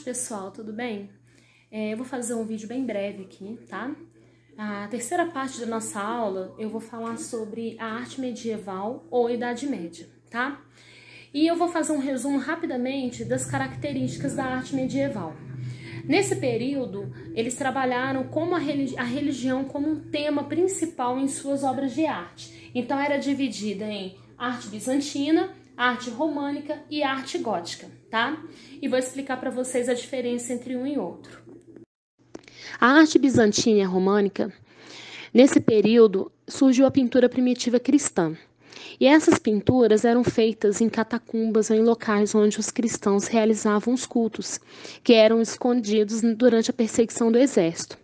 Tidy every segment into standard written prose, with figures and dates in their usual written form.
pessoal, tudo bem? Eu vou fazer um vídeo bem breve aqui, tá? A terceira parte da nossa aula eu vou falar sobre a arte medieval ou Idade Média, tá? E eu vou fazer um resumo rapidamente das características da arte medieval. Nesse período, eles trabalharam como a religião como um tema principal em suas obras de arte. Então era dividida em arte bizantina, arte românica e arte gótica, tá? E vou explicar para vocês a diferença entre um e outro. A arte bizantina e a românica, nesse período, surgiu a pintura primitiva cristã. E essas pinturas eram feitas em catacumbas ou em locais onde os cristãos realizavam os cultos, que eram escondidos durante a perseguição do exército.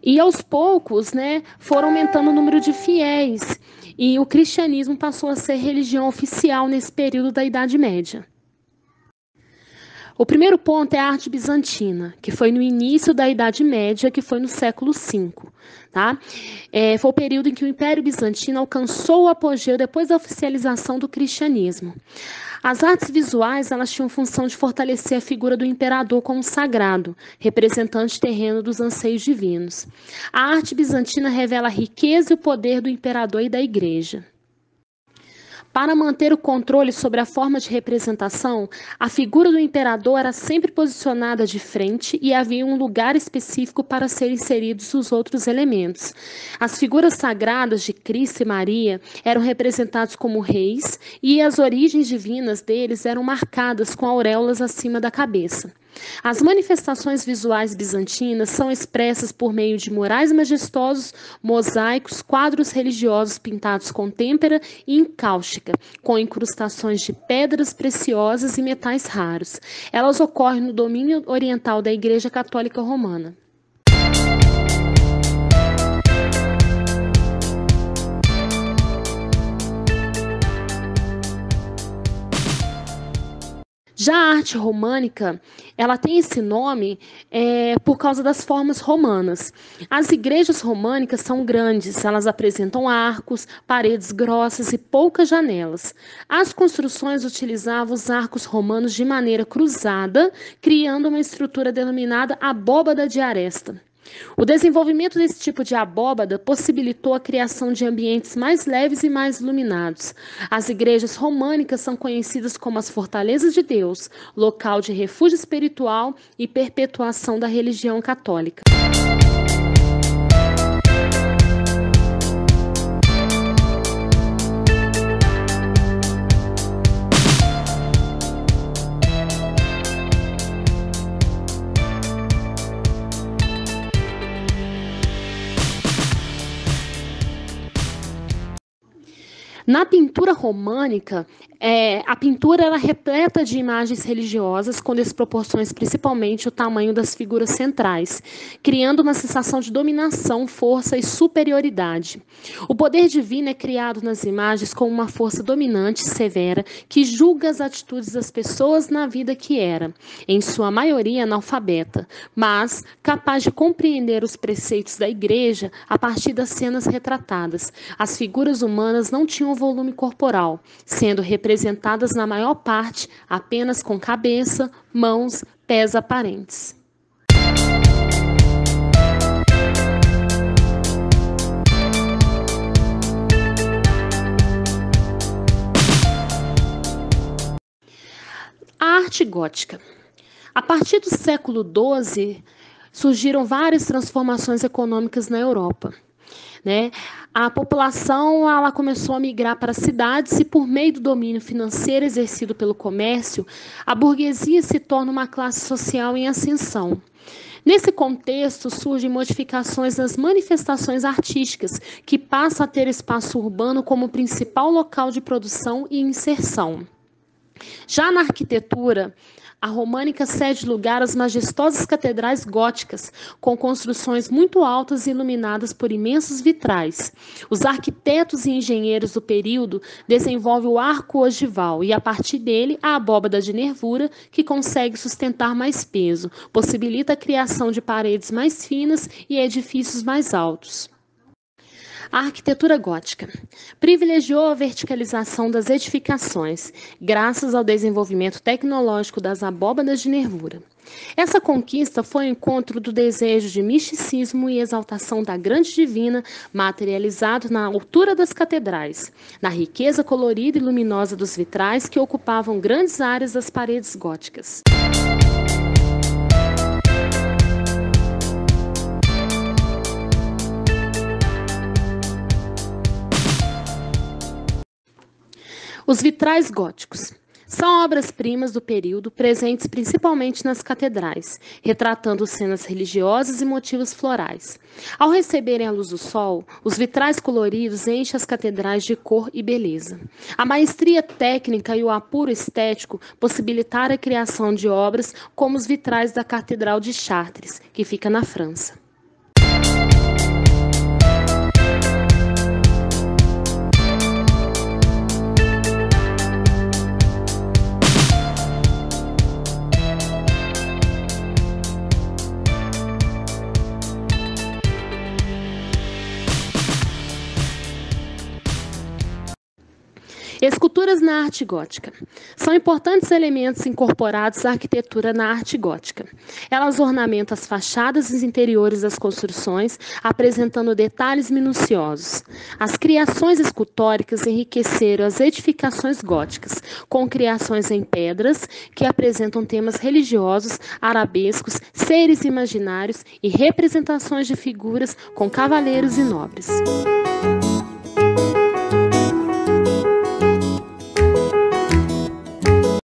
E aos poucos, foram aumentando o número de fiéis, e o cristianismo passou a ser religião oficial nesse período da Idade Média. O primeiro ponto é a arte bizantina, que foi no início da Idade Média, que foi no século V. Tá? Foi o período em que o Império Bizantino alcançou o apogeu depois da oficialização do cristianismo. As artes visuais elas tinham função de fortalecer a figura do imperador como sagrado, representante terreno dos anseios divinos. A arte bizantina revela a riqueza e o poder do imperador e da igreja. Para manter o controle sobre a forma de representação, a figura do imperador era sempre posicionada de frente e havia um lugar específico para serem inseridos os outros elementos. As figuras sagradas de Cristo e Maria eram representadas como reis e as origens divinas deles eram marcadas com auréolas acima da cabeça. As manifestações visuais bizantinas são expressas por meio de murais majestosos, mosaicos, quadros religiosos pintados com têmpera e encáustica, com incrustações de pedras preciosas e metais raros. Elas ocorrem no domínio oriental da Igreja Católica Romana. Já a arte românica, ela tem esse nome por causa das formas romanas. As igrejas românicas são grandes, elas apresentam arcos, paredes grossas e poucas janelas. As construções utilizavam os arcos romanos de maneira cruzada, criando uma estrutura denominada abóbada de aresta. O desenvolvimento desse tipo de abóbada possibilitou a criação de ambientes mais leves e mais iluminados. As igrejas românicas são conhecidas como as fortalezas de Deus, local de refúgio espiritual e perpetuação da religião católica. Na pintura românica, a pintura era repleta de imagens religiosas com desproporções, principalmente o tamanho das figuras centrais, criando uma sensação de dominação, força e superioridade. O poder divino é criado nas imagens como uma força dominante e severa que julga as atitudes das pessoas na vida que era, em sua maioria analfabeta, mas capaz de compreender os preceitos da igreja a partir das cenas retratadas. As figuras humanas não tinham volume corporal, sendo representadas na maior parte apenas com cabeça, mãos, pés aparentes. A arte gótica. A partir do século XII, surgiram várias transformações econômicas na Europa. A população ela começou a migrar para as cidades e, por meio do domínio financeiro exercido pelo comércio, a burguesia se torna uma classe social em ascensão. Nesse contexto, surgem modificações nas manifestações artísticas, que passam a ter espaço urbano como principal local de produção e inserção. Já na arquitetura, a românica cede lugar às majestosas catedrais góticas, com construções muito altas e iluminadas por imensos vitrais. Os arquitetos e engenheiros do período desenvolvem o arco ogival e, a partir dele, a abóbada de nervura, que consegue sustentar mais peso, possibilita a criação de paredes mais finas e edifícios mais altos. A arquitetura gótica privilegiou a verticalização das edificações, graças ao desenvolvimento tecnológico das abóbadas de nervura. Essa conquista foi o encontro do desejo de misticismo e exaltação da grande divina, materializado na altura das catedrais, na riqueza colorida e luminosa dos vitrais que ocupavam grandes áreas das paredes góticas. Os vitrais góticos são obras-primas do período, presentes principalmente nas catedrais, retratando cenas religiosas e motivos florais. Ao receberem a luz do sol, os vitrais coloridos enchem as catedrais de cor e beleza. A maestria técnica e o apuro estético possibilitaram a criação de obras como os vitrais da Catedral de Chartres, que fica na França. Esculturas na arte gótica. São importantes elementos incorporados à arquitetura na arte gótica. Elas ornamentam as fachadas e os interiores das construções, apresentando detalhes minuciosos. As criações escultóricas enriqueceram as edificações góticas, com criações em pedras que apresentam temas religiosos, arabescos, seres imaginários e representações de figuras com cavaleiros e nobres.